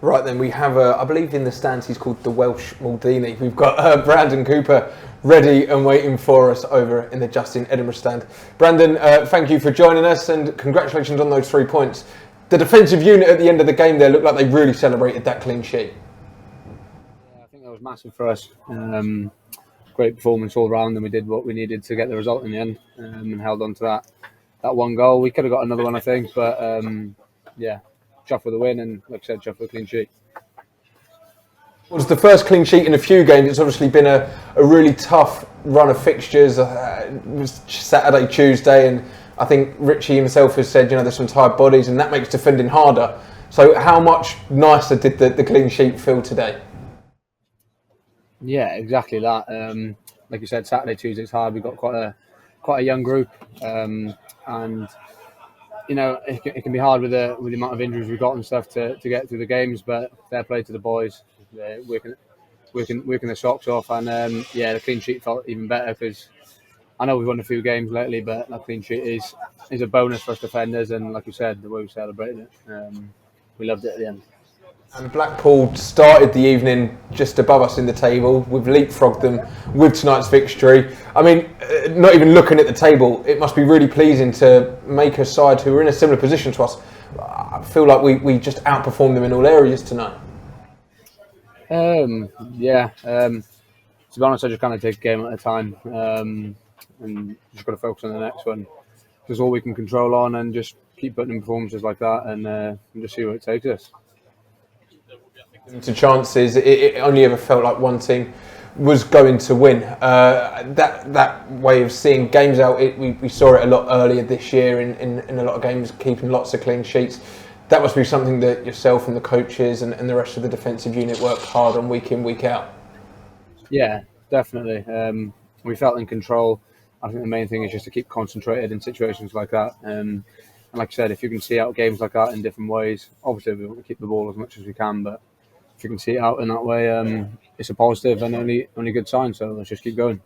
Right then, we have, I believe in the stands he's called the Welsh Maldini. We've got Brandon Cooper ready and waiting for us over in the Justin Edinburgh stand. Brandon, thank you for joining us and congratulations on those 3 points. The defensive unit at the end of the game there looked like they really celebrated that clean sheet. Yeah, I think that was massive for us. Great performance all round, and we did what we needed to get the result in the end, and held on to that one goal. We could have got another one, I think, but yeah, chuffed with the win, and like I said, chuffed with a clean sheet. It was the first clean sheet in a few games. It's obviously been a really tough run of fixtures. It was Saturday, Tuesday, and I think Richie himself has said, there's some tired bodies, and that makes defending harder. So how much nicer did the clean sheet feel today? Yeah, exactly that. Like you said, Saturday, Tuesday's hard. We've got quite a young group, and it can be hard with the amount of injuries we've got and stuff to get through the games. But fair play to the boys, they're working their socks off, and the clean sheet felt even better because I know we've won a few games lately, but that clean sheet is a bonus for us defenders. And like you said, the way we celebrated it, we loved it at the end. And Blackpool started the evening just above us in the table. We've leapfrogged them with tonight's victory. I mean, not even looking at the table, it must be really pleasing to make a side who are in a similar position to us. I feel like we just outperformed them in all areas tonight. To be honest, I just kind of take a game at a time, and just got to focus on the next one. Just all we can control on, and just keep putting in performances like that, and just see where it takes us. To chances, it only ever felt like one team was going to win. That way of seeing games out, we saw it a lot earlier this year in a lot of games, keeping lots of clean sheets. That must be something that yourself and the coaches and the rest of the defensive unit worked hard on week in, week out. Yeah, definitely. We felt in control. I think the main thing is just to keep concentrated in situations like that. And like I said, if you can see out games like that in different ways, obviously we want to keep the ball as much as we can, but if you can see it out in that way, it's a positive and only good sign. So let's just keep going.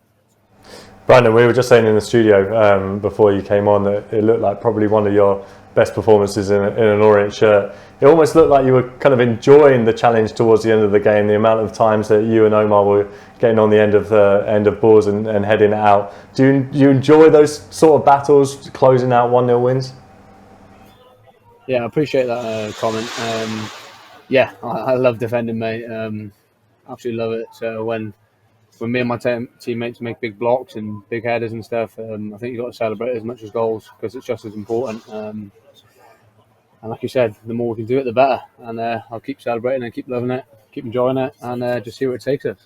Brandon, we were just saying in the studio before you came on that it looked like probably one of your best performances in an Orient shirt. It almost looked like you were kind of enjoying the challenge towards the end of the game, the amount of times that you and Omar were getting on the end of balls and heading it out. Do you enjoy those sort of battles, closing out 1-0 wins? Yeah, I appreciate that comment. I love defending, mate. Absolutely love it. So when me and my teammates make big blocks and big headers and stuff, I think you've got to celebrate as much as goals because it's just as important. And like you said, the more we can do it, the better. And I'll keep celebrating and keep loving it, keep enjoying it, and just see where it takes us.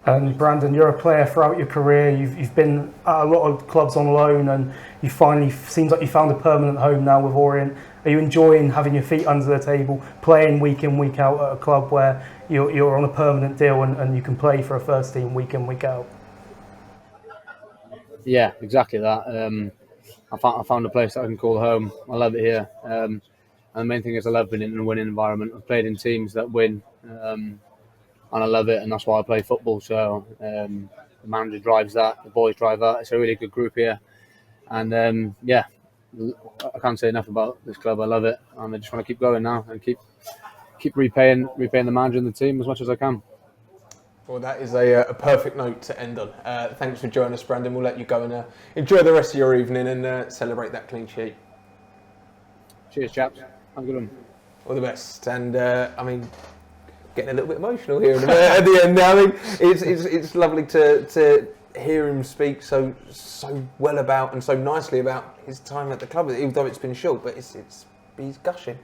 And Brandon, you're a player throughout your career. You've been at a lot of clubs on loan, and you finally seems like you found a permanent home now with Orient. Are you enjoying having your feet under the table, playing week in, week out at a club where you're on a permanent deal and you can play for a first team week in, week out? Yeah, exactly that. I found a place that I can call home. I love it here. And the main thing is I love being in a winning environment. I've played in teams that win, and I love it, and that's why I play football. So the manager drives that, the boys drive that. It's a really good group here. And I can't say enough about this club. I love it, and I just want to keep going now and keep repaying the manager and the team as much as I can. Well, that is a perfect note to end on. Thanks for joining us, Brandon. We'll let you go and enjoy the rest of your evening and celebrate that clean sheet. Cheers, chaps. Have a good one. All the best. And getting a little bit emotional here at the end. I mean, it's lovely to hear him speak so well about and so nicely about his time at the club, even though it's been short. But he's gushing.